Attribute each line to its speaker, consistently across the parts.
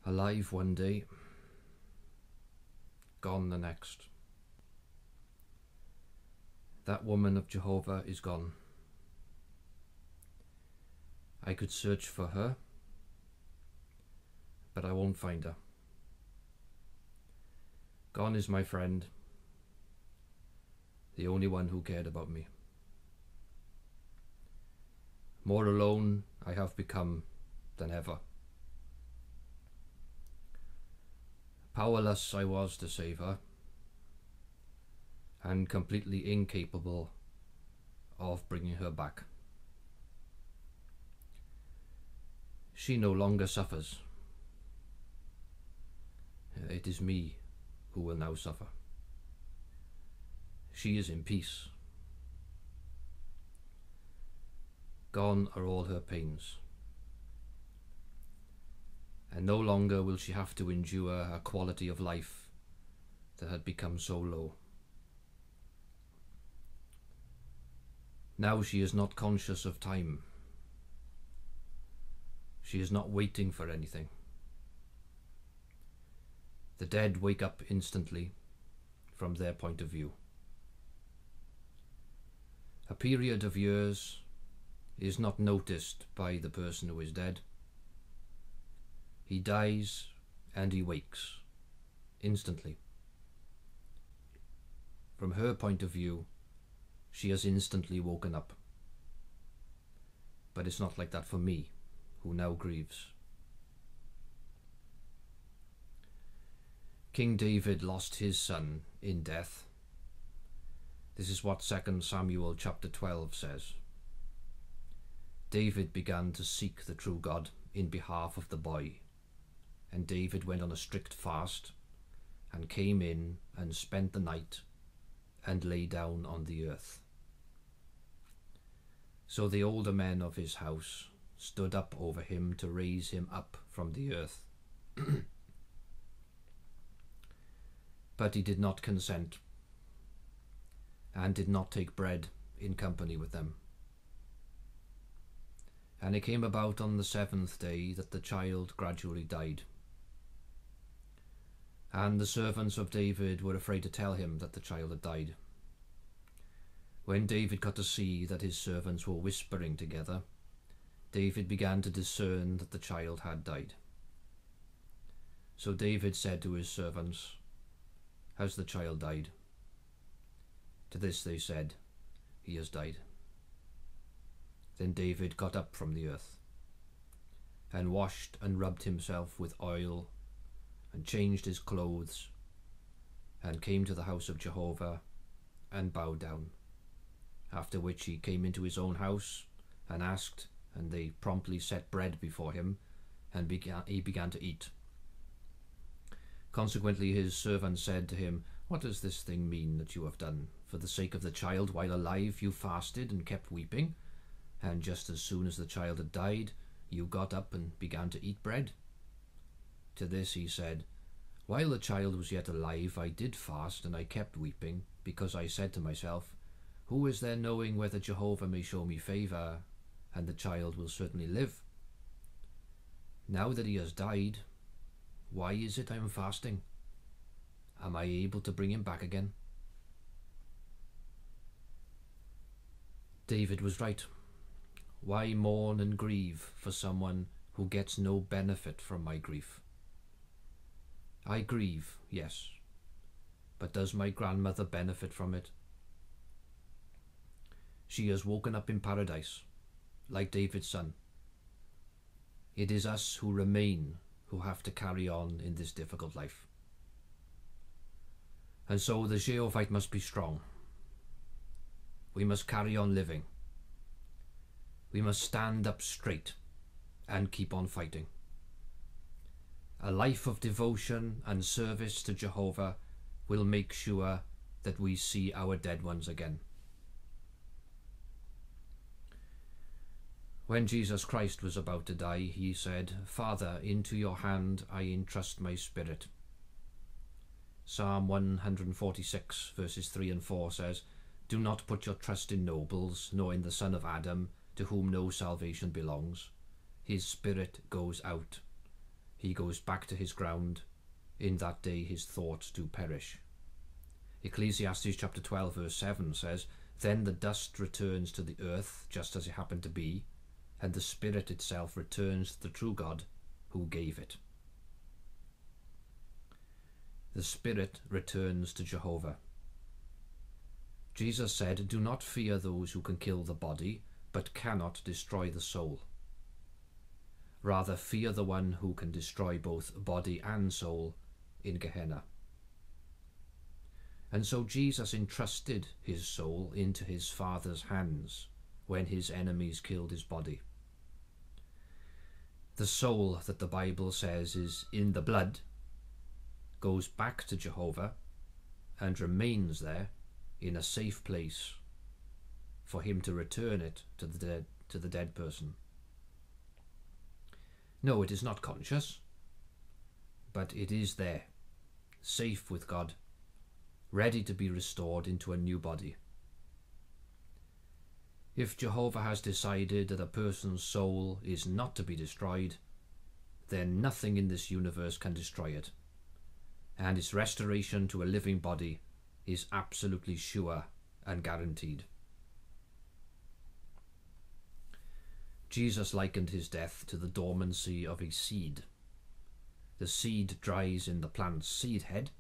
Speaker 1: Alive one day, gone the next. That woman of Jehovah is gone. I could search for her, but I won't find her. Gone is my friend, the only one who cared about me. More alone I have become than ever. Powerless I was to save her, and completely incapable of bringing her back. She no longer suffers. It is me who will now suffer. She is in peace. Gone are all her pains, and no longer will she have to endure a quality of life that had become so low. Now she is not conscious of time. She is not waiting for anything. The dead wake up instantly from their point of view. A period of years is not noticed by the person who is dead. He dies and he wakes instantly. From her point of view, she has instantly woken up. But it's not like that for me, who now grieves. King David lost his son in death. This is what 2 Samuel chapter 12 says. David began to seek the true God in behalf of the boy, and David went on a strict fast and came in and spent the night and lay down on the earth. So the older men of his house stood up over him to raise him up from the earth. But he did not consent, and did not take bread in company with them. And it came about on the 7th day that the child gradually died. And the servants of David were afraid to tell him that the child had died. When David got to see that his servants were whispering together, David began to discern that the child had died. So David said to his servants, "Has the child died?" To this they said, "He has died." Then David got up from the earth, and washed and rubbed himself with oil, and changed his clothes, and came to the house of Jehovah, and bowed down. After which he came into his own house, and asked, and they promptly set bread before him, and he began to eat. Consequently his servant said to him, "What does this thing mean that you have done? For the sake of the child while alive you fasted and kept weeping, and just as soon as the child had died, you got up and began to eat bread?" To this he said, "While the child was yet alive I did fast and I kept weeping, because I said to myself, who is there knowing whether Jehovah may show me favour, and the child will certainly live? Now that he has died, why is it I am fasting? Am I able to bring him back again?" David was right. Why mourn and grieve for someone who gets no benefit from my grief? I grieve, yes, but does my grandmother benefit from it? She has woken up in paradise, like David's son. It is us who remain who have to carry on in this difficult life. And so the Jehovahite must be strong. We must carry on living. We must stand up straight and keep on fighting. A life of devotion and service to Jehovah will make sure that we see our dead ones again. When Jesus Christ was about to die, he said, "Father, into your hand I entrust my spirit." Psalm 146 verses 3 and 4 says, "Do not put your trust in nobles, nor in the son of Adam, to whom no salvation belongs. His spirit goes out. he goes back to his ground. In that day his thoughts do perish. Ecclesiastes chapter 12 verse 7 says, Then the dust returns to the earth just as it happened to be, and the spirit itself returns to the true God who gave it. The spirit returns to Jehovah. Jesus said, Do not fear those who can kill the body, but cannot destroy the soul. Rather fear the one who can destroy both body and soul in Gehenna. And so Jesus entrusted his soul into his Father's hands when his enemies killed his body. The soul that the Bible says is in the blood goes back to Jehovah and remains there in a safe place for him to return it to the dead person. No, it is not conscious, but it is there, safe with God, ready to be restored into a new body. If Jehovah has decided that a person's soul is not to be destroyed, then nothing in this universe can destroy it, and its restoration to a living body is absolutely sure and guaranteed. Jesus likened his death to the dormancy of a seed. The seed dries in the plant's seed head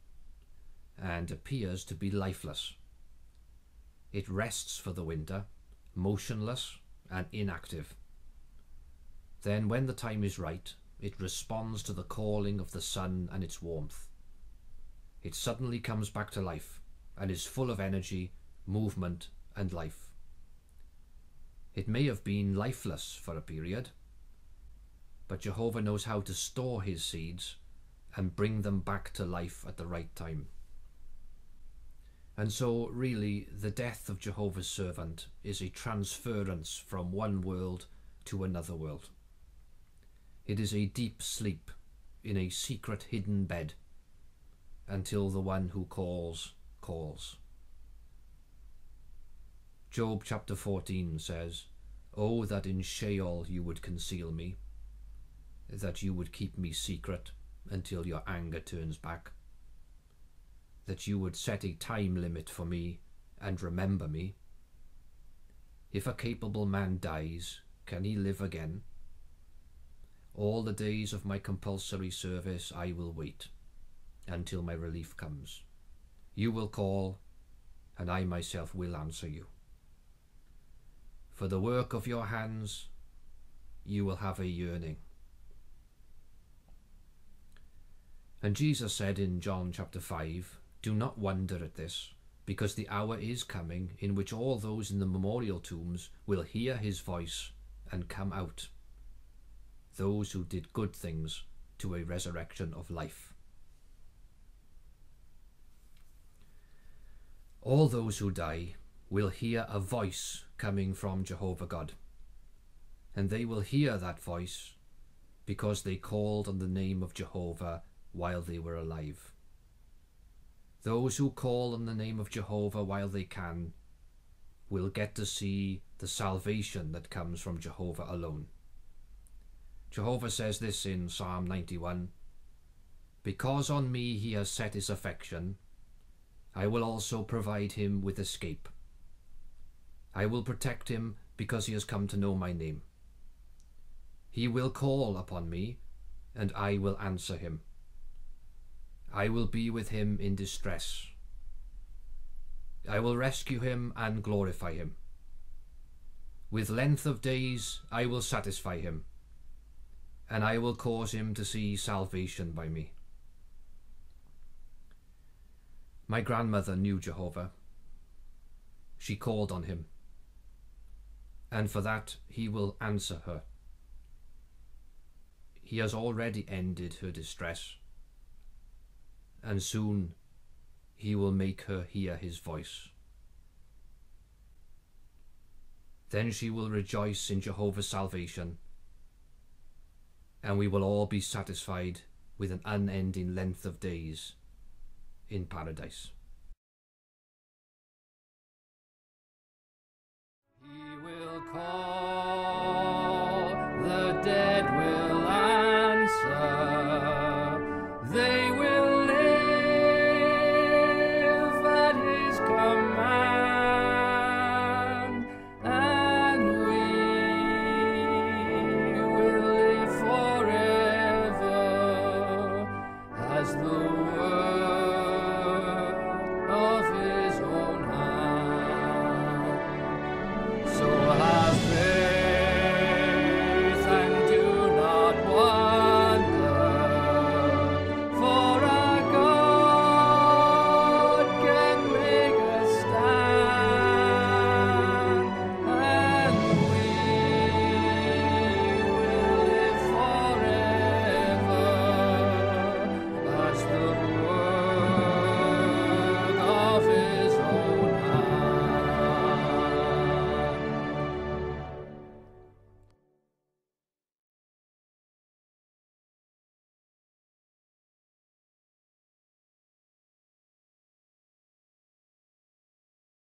Speaker 1: and appears to be lifeless. It rests for the winter, motionless and inactive. Then when the time is right, it responds to the calling of the sun and its warmth. It suddenly comes back to life and is full of energy, movement and life. It may have been lifeless for a period, but Jehovah knows how to store his seeds and bring them back to life at the right time. And so really the death of Jehovah's servant is a transference from one world to another world. It is a deep sleep in a secret hidden bed until the one who calls, calls. Job chapter 14 says, Oh, that in Sheol you would conceal me, that you would keep me secret until your anger turns back, that you would set a time limit for me and remember me. If a capable man dies, can he live again? All the days of my compulsory service I will wait until my relief comes. You will call, and I myself will answer you. For the work of your hands, you will have a yearning. And Jesus said in John chapter 5, Do not wonder at this, because the hour is coming in which all those in the memorial tombs will hear his voice and come out, those who did good things to a resurrection of life. All those who die will hear a voice coming from Jehovah God, and they will hear that voice because they called on the name of Jehovah while they were alive. Those who call on the name of Jehovah while they can will get to see the salvation that comes from Jehovah alone. Jehovah says this in Psalm 91, Because on me he has set his affection, I will also provide him with escape. I will protect him because he has come to know my name. He will call upon me, and I will answer him. I will be with him in distress. I will rescue him and glorify him. With length of days I will satisfy him, and I will cause him to see salvation by me. My grandmother knew Jehovah. She called on him, and for that he will answer her. He has already ended her distress, and soon he will make her hear his voice. Then she will rejoice in Jehovah's salvation, and we will all be satisfied with an unending length of days in paradise. He will call